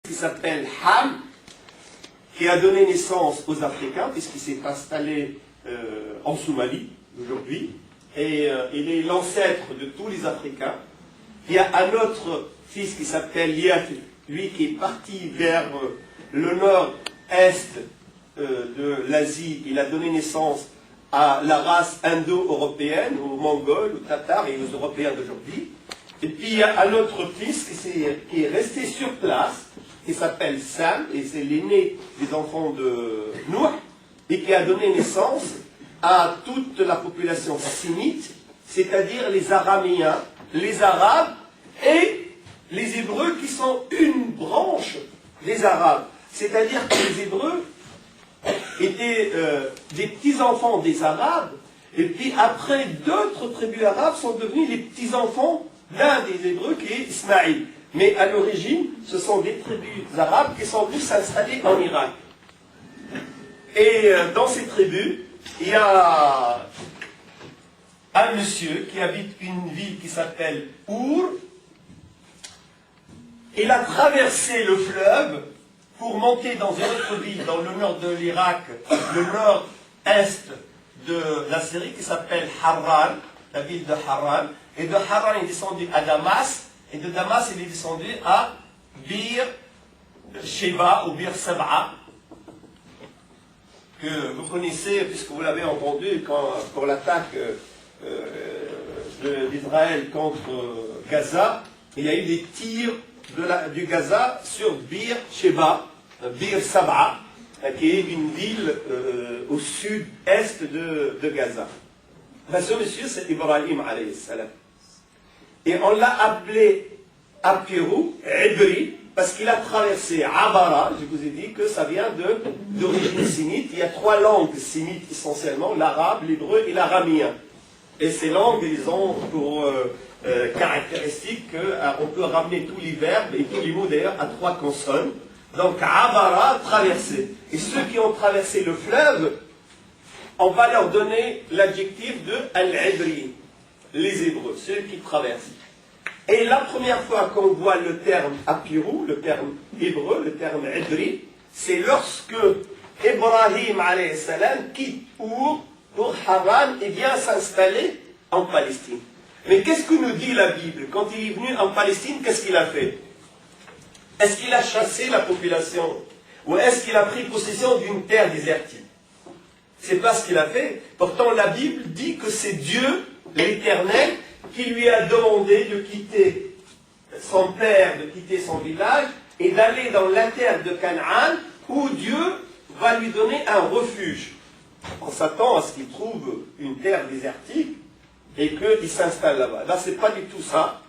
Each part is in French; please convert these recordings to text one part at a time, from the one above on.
qui s'appelle Ham, qui a donné naissance aux Africains, puisqu'il s'est installé en Somalie aujourd'hui, et il est l'ancêtre de tous les Africains. Il y a un autre fils qui s'appelle Liath, lui qui est parti vers le nord-est de l'Asie. Il a donné naissance à la race indo-européenne, aux Mongols, aux Tatars et aux Européens d'aujourd'hui. Et puis il y a un autre fils qui est resté sur place, qui s'appelle Sam, et c'est l'aîné des enfants de Noé, et qui a donné naissance à toute la population sémite, c'est-à-dire les Araméens, les Arabes et les Hébreux qui sont une branche des Arabes. C'est-à-dire que les Hébreux étaient des petits-enfants des Arabes, et puis après d'autres tribus arabes sont devenus les petits-enfants d'un des Hébreux qui est Ismaïl. Mais à l'origine, ce sont des tribus arabes qui sont venues s'installer en Irak. Et dans ces tribus, il y a un monsieur qui habite une ville qui s'appelle Our. Il a traversé le fleuve pour monter dans une autre ville, dans le nord de l'Irak, le nord-est de la Syrie, qui s'appelle Harran, la ville de Harran. Et de Harran, il est descendu à Damas. Et de Damas, il est descendu à Bir Sheba ou Bir Sab'a, que vous connaissez, puisque vous l'avez entendu pour l'attaque d'Israël contre Gaza. Il y a eu des tirs du Gaza sur Bir Sheba, Bir Sab'a, qui est une ville au sud-est de Gaza. Ben, ce monsieur, c'est Ibrahim alayhi salam. Et on l'a appelé Apirou, Ibri, parce qu'il a traversé Abara. Je vous ai dit que ça vient d'origine sémite. Il y a trois langues sémites essentiellement, l'arabe, l'hébreu et l'aramien. Et ces langues, ils ont pour caractéristique qu'on peut ramener tous les verbes et tous les mots d'ailleurs à trois consonnes. Donc Abara, traverser. Et ceux qui ont traversé le fleuve, on va leur donner l'adjectif de Al-Ibri. Les Hébreux, ceux qui traversent. Et la première fois qu'on voit le terme Apirou, le terme hébreu, le terme Ibri, c'est lorsque Ibrahim alayhi salam quitte pour Haran et vient s'installer en Palestine. Mais qu'est-ce que nous dit la Bible? Quand il est venu en Palestine, qu'est-ce qu'il a fait? Est-ce qu'il a chassé la population? Ou est-ce qu'il a pris possession d'une terre désertique? C'est pas ce qu'il a fait. Pourtant, la Bible dit que c'est Dieu, l'Éternel, qui lui a demandé de quitter son père, de quitter son village, et d'aller dans la terre de Canaan, où Dieu va lui donner un refuge. On s'attend à ce qu'il trouve une terre désertique, et qu'il s'installe là-bas. Là, c'est pas du tout ça.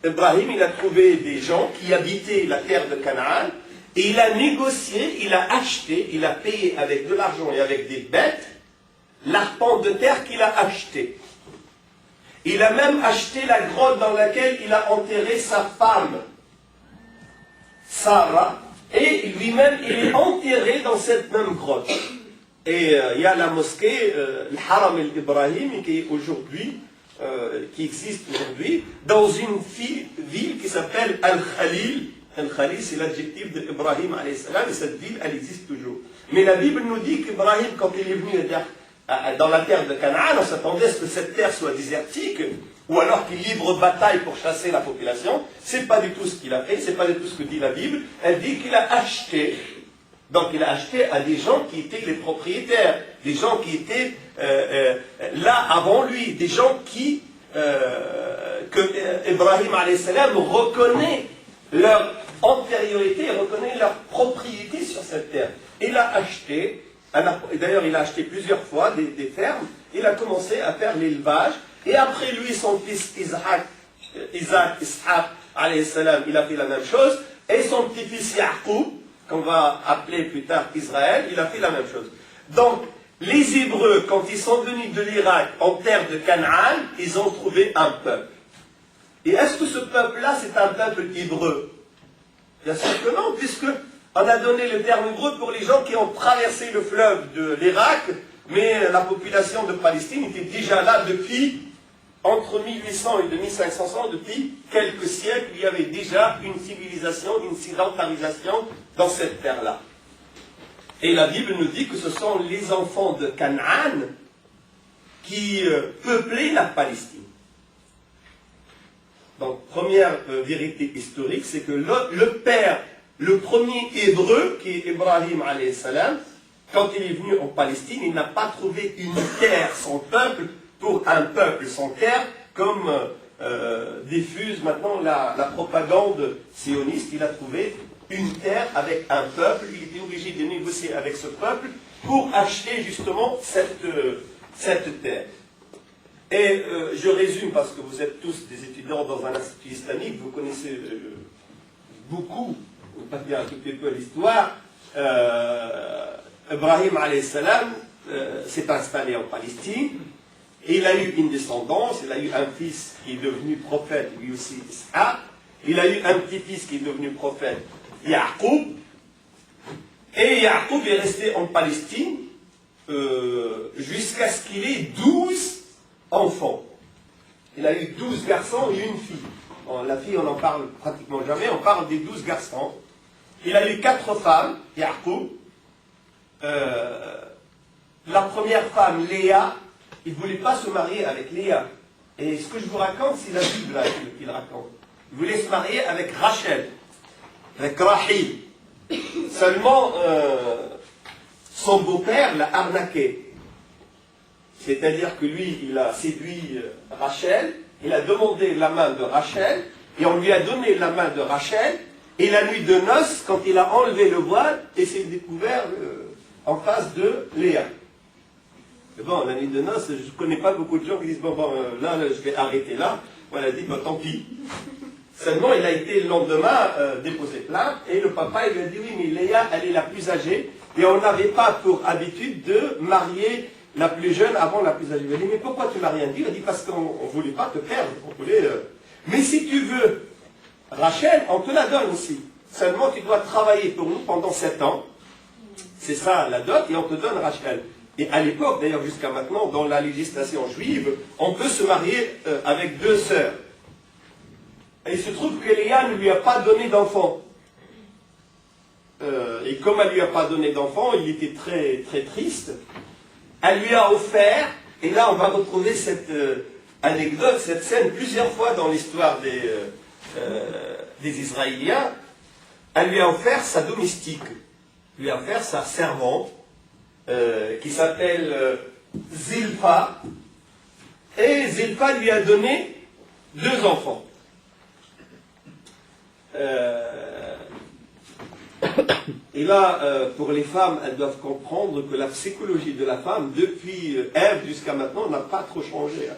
Ibrahim, il a trouvé des gens qui habitaient la terre de Canaan, et il a négocié, il a acheté, il a payé avec de l'argent et avec des bêtes, l'arpent de terre qu'il a acheté. Il a même acheté la grotte dans laquelle il a enterré sa femme, Sarah, et lui-même, il est enterré dans cette même grotte. Et il y a la mosquée, le Haram el-Ibrahim, qui existe aujourd'hui, dans une ville qui s'appelle Al-Khalil. Al-Khalil, c'est l'adjectif d'Ibrahim alayhi salam, et cette ville, elle existe toujours. Mais la Bible nous dit qu'Ibrahim, quand il est venu dans la terre de Canaan, on s'attendait à ce que cette terre soit désertique, ou alors qu'il livre bataille pour chasser la population. C'est pas du tout ce qu'il a fait, c'est pas du tout ce que dit la Bible. Elle dit qu'il a acheté. Donc il a acheté à des gens qui étaient les propriétaires, des gens qui étaient là avant lui, des gens que Ibrahim alayhi salam reconnaît leur antériorité, reconnaît leur propriété sur cette terre. Il a acheté. D'ailleurs, il a acheté plusieurs fois des fermes. Il a commencé à faire l'élevage. Et après lui, son fils Ishaq, alayhi salam, il a fait la même chose. Et son petit-fils Yaqub, qu'on va appeler plus tard Israël, il a fait la même chose. Donc, les Hébreux, quand ils sont venus de l'Irak en terre de Canaan, ils ont trouvé un peuple. Et est-ce que ce peuple-là, c'est un peuple hébreu? Bien sûr que non, puisque on a donné le terme hébreu pour les gens qui ont traversé le fleuve de l'Irak, mais la population de Palestine était déjà là depuis entre 1800 et 2500 ans, depuis quelques siècles, il y avait déjà une civilisation, une sédentarisation dans cette terre-là. Et la Bible nous dit que ce sont les enfants de Canaan qui peuplaient la Palestine. Donc, première vérité historique, c'est que le père, le premier hébreu, qui est Ibrahim alayhi salam, quand il est venu en Palestine, il n'a pas trouvé une terre sans peuple pour un peuple sans terre, comme diffuse maintenant la propagande sioniste. Il a trouvé une terre avec un peuple, il était obligé de négocier avec ce peuple pour acheter justement cette terre. Et je résume, parce que vous êtes tous des étudiants dans un institut islamique, vous connaissez beaucoup, pas bien un tout petit peu l'histoire. Ibrahim alayhi salam s'est installé en Palestine, et il a eu une descendance, il a eu un fils qui est devenu prophète, lui aussi Ishaq, il a eu un petit-fils qui est devenu prophète, Yaqub, et Yaqub est resté en Palestine jusqu'à ce qu'il ait 12 enfants. Il a eu 12 garçons et une fille. Bon, la fille, on n'en parle pratiquement jamais, on parle des 12 garçons. Il a eu 4 femmes, Yaqub. La première femme, Léa, il ne voulait pas se marier avec Léa. Et ce que je vous raconte, c'est la Bible qu'il raconte. Il voulait se marier avec Rachel, avec Rahil. Seulement, son beau-père l'a arnaqué. C'est-à-dire que lui, il a séduit Rachel, il a demandé la main de Rachel, et on lui a donné la main de Rachel, et la nuit de noces, quand il a enlevé le voile, et s'est découvert en face de Léa. Et bon, la nuit de noces, je ne connais pas beaucoup de gens qui disent, là, je vais arrêter là. Voilà, elle dit, tant pis. Seulement, il a été le lendemain déposé plainte, et le papa, il lui a dit, oui, mais Léa, elle est la plus âgée, et on n'avait pas pour habitude de marier la plus jeune avant la plus âgée. Il a dit, mais pourquoi tu m'as rien dit? Il a dit, parce qu'on ne voulait pas te perdre. On voulait, mais si tu veux Rachel, on te la donne aussi. Seulement, tu dois travailler pour nous pendant 7 ans. C'est ça la dot, et on te donne Rachel. Et à l'époque, d'ailleurs jusqu'à maintenant, dans la législation juive, on peut se marier avec 2 sœurs. Et il se trouve que Léa ne lui a pas donné d'enfant. Et comme elle ne lui a pas donné d'enfant, il était très, très triste. Elle lui a offert, et là on va retrouver cette anecdote, cette scène plusieurs fois dans l'histoire des Israéliens. Elle lui a offert sa domestique, lui a offert sa servante, qui s'appelle Zilpa, et Zilpa lui a donné 2 enfants. Et là, pour les femmes, elles doivent comprendre que la psychologie de la femme, depuis Ève jusqu'à maintenant, n'a pas trop changé.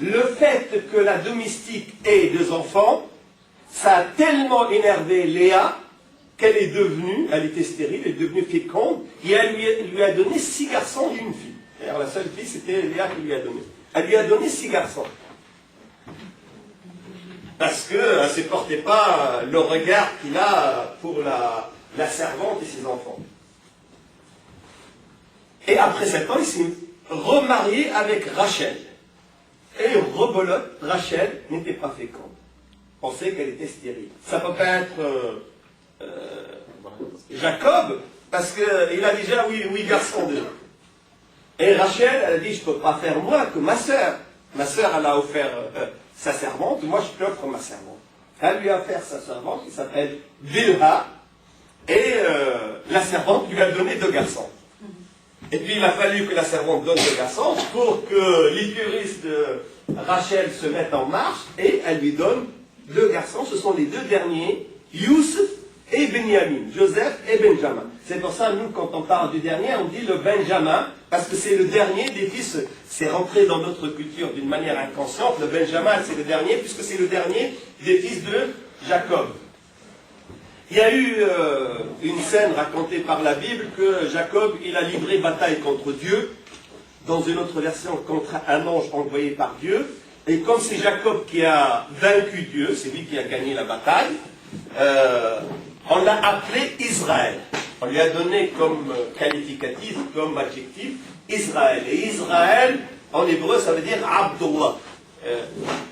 Le fait que la domestique ait 2 enfants, ça a tellement énervé Léa qu'elle est devenue, elle était stérile, elle est devenue féconde, et elle lui a donné 6 garçons et une fille. D'ailleurs, la seule fille, c'était Léa qui lui a donné. Elle lui a donné 6 garçons. Parce qu'elle ne supportait pas le regard qu'il a pour la servante et ses enfants. Et après 7 ans, il s'est remarié avec Rachel. Et rebolote, Rachel n'était pas féconde. On sait qu'elle était stérile. Ça ne peut pas être Jacob, parce qu'il a déjà 8 garçons déjà. Et Rachel, elle a dit, je ne peux pas faire moins que ma sœur. Ma sœur, elle a offert sa servante, moi je peux offrir ma servante. Elle lui a offert sa servante, qui s'appelle Bilha, et la servante lui a donné 2 garçons. Et puis il a fallu que la servante donne 2 garçons pour que l'écuriste de Rachel se mette en marche, et elle lui donne 2 garçons, ce sont les 2 derniers, Youssef et Benjamin, Joseph et Benjamin. C'est pour ça, nous, quand on parle du dernier, on dit le Benjamin, parce que c'est le dernier des fils, c'est rentré dans notre culture d'une manière inconsciente, le Benjamin, c'est le dernier, puisque c'est le dernier des fils de Jacob. Il y a eu une scène racontée par la Bible que Jacob, il a livré bataille contre Dieu, dans une autre version, contre un ange envoyé par Dieu, et comme c'est Jacob qui a vaincu Dieu, c'est lui qui a gagné la bataille, on l'a appelé Israël. On lui a donné comme qualificatif, comme adjectif, Israël. Et Israël, en hébreu, ça veut dire Abdullah.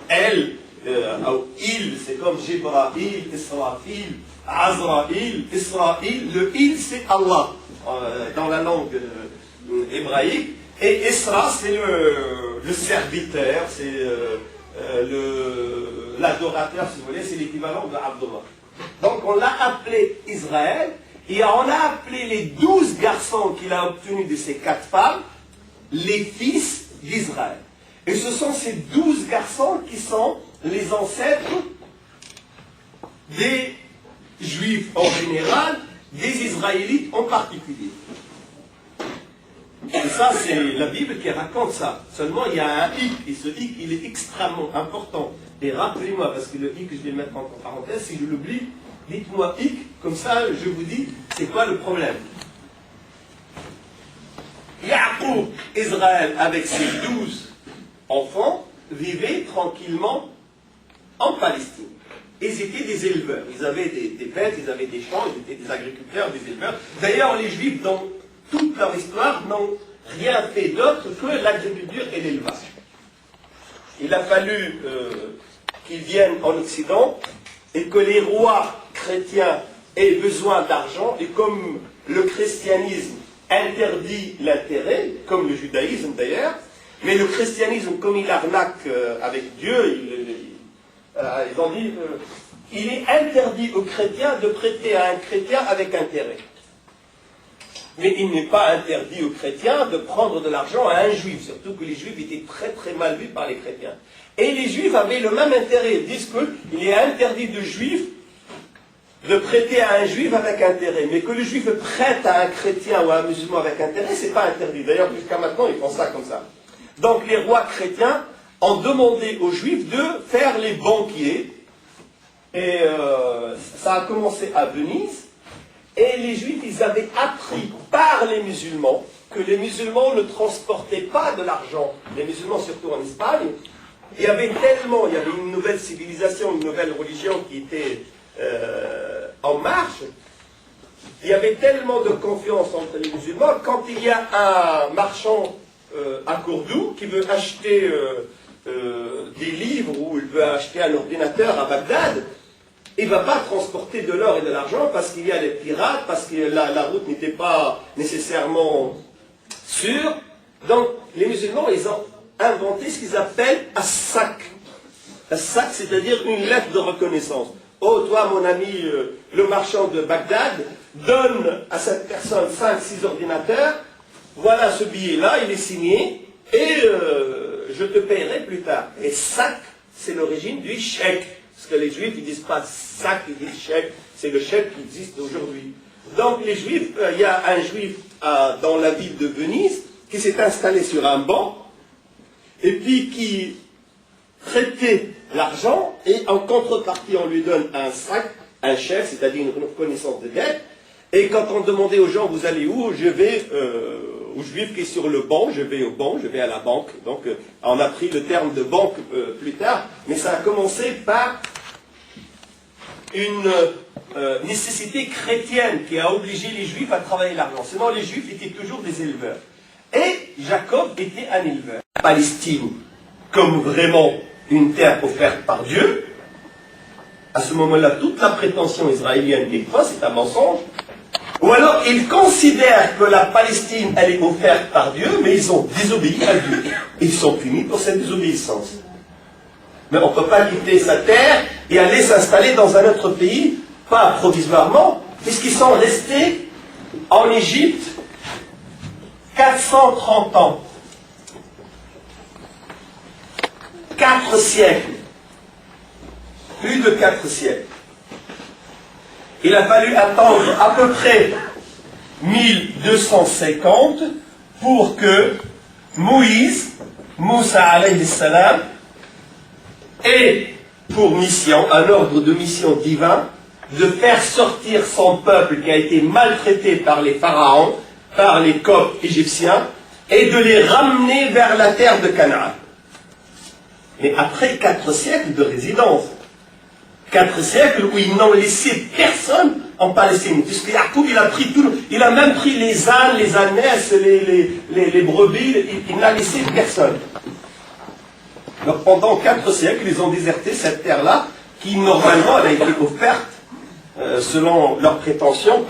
elle, il, c'est comme Jibraïl, Israfil, Azraïl, Israël. Le il, c'est Allah, dans la langue hébraïque. Et Isra, c'est le serviteur, c'est l'adorateur, si vous voulez, c'est l'équivalent de Abdullah. Donc on l'a appelé Israël, et on a appelé les 12 garçons qu'il a obtenus de ces 4 femmes, les fils d'Israël. Et ce sont ces 12 garçons qui sont les ancêtres des Juifs en général, des Israélites en particulier. Et ça, c'est la Bible qui raconte ça. Seulement, il y a un hic, et ce hic, il est extrêmement important. Et rappelez-moi, parce que le hic, je vais le mettre entre parenthèses, si je l'oublie, dites-moi hic, comme ça, je vous dis, c'est quoi le problème. Yacoub, Israël, avec ses 12 enfants, vivaient tranquillement en Palestine. Ils étaient des éleveurs. Ils avaient des bêtes, ils avaient des champs, ils étaient des agriculteurs, des éleveurs. D'ailleurs, les Juifs, dans toute leur histoire, n'ont rien fait d'autre que l'agriculture et l'élevage. Il a fallu qu'ils viennent en Occident et que les rois chrétiens aient besoin d'argent, et comme le christianisme interdit l'intérêt, comme le judaïsme d'ailleurs, mais le christianisme, comme il arnaque avec Dieu, ils ont dit il est interdit aux chrétiens de prêter à un chrétien avec intérêt. Mais il n'est pas interdit aux chrétiens de prendre de l'argent à un juif, surtout que les juifs étaient très très mal vus par les chrétiens. Et les juifs avaient le même intérêt. Ils disent qu'il est interdit de juifs de prêter à un juif avec intérêt. Mais que le juif prête à un chrétien ou à un musulman avec intérêt, c'est pas interdit. D'ailleurs, jusqu'à maintenant, ils font ça comme ça. Donc les rois chrétiens ont demandé aux juifs de faire les banquiers. Et ça a commencé à Venise. Et les Juifs, ils avaient appris par les musulmans que les musulmans ne transportaient pas de l'argent. Les musulmans, surtout en Espagne, il y avait une nouvelle civilisation, une nouvelle religion qui était en marche. Il y avait tellement de confiance entre les musulmans, quand il y a un marchand à Cordoue qui veut acheter des livres ou il veut acheter un ordinateur à Bagdad, il ne va pas transporter de l'or et de l'argent parce qu'il y a des pirates, parce que la route n'était pas nécessairement sûre. Donc, les musulmans, ils ont inventé ce qu'ils appellent un sac. Un sac, c'est-à-dire une lettre de reconnaissance. Oh, toi, mon ami, le marchand de Bagdad, donne à cette personne 5-6 ordinateurs. Voilà ce billet-là, il est signé, et je te paierai plus tard. Et sac, c'est l'origine du chèque. Parce que les Juifs, ils ne disent pas sac, ils disent chèque. C'est le chèque qui existe aujourd'hui. Donc les Juifs, il y a un Juif dans la ville de Venise qui s'est installé sur un banc et puis qui traitait l'argent, et en contrepartie, on lui donne un sac, un chèque, c'est-à-dire une reconnaissance de dette. Et quand on demandait aux gens, vous allez où? Je vais au Juif qui est sur le banc, je vais au banc, je vais à la banque. Donc on a pris le terme de banque plus tard, mais ça a commencé par une nécessité chrétienne qui a obligé les Juifs à travailler l'argent. Sinon, les Juifs étaient toujours des éleveurs. Et Jacob était un éleveur. Palestine, comme vraiment une terre offerte par Dieu, à ce moment-là, toute la prétention israélienne est fausse, c'est un mensonge. Ou alors, ils considèrent que la Palestine, elle est offerte par Dieu, mais ils ont désobéi à Dieu. Ils sont punis pour cette désobéissance. Mais on ne peut pas quitter sa terre et aller s'installer dans un autre pays, pas provisoirement, puisqu'ils sont restés en Égypte 430 ans. 4 siècles. Plus de 4 siècles. Il a fallu attendre à peu près 1250 pour que Moussa alayhi salam, ait pour mission, un ordre de mission divin, de faire sortir son peuple qui a été maltraité par les pharaons, par les Coptes égyptiens, et de les ramener vers la terre de Canaan. Mais après 4 siècles de résidence, 4 siècles où ils n'ont laissé personne en Palestine, puisque Yacoub, il a même pris les ânes, les ânesses, les brebis, il n'a laissé personne. Donc pendant 4 siècles, ils ont déserté cette terre-là, qui normalement avait été offerte, selon leurs prétentions,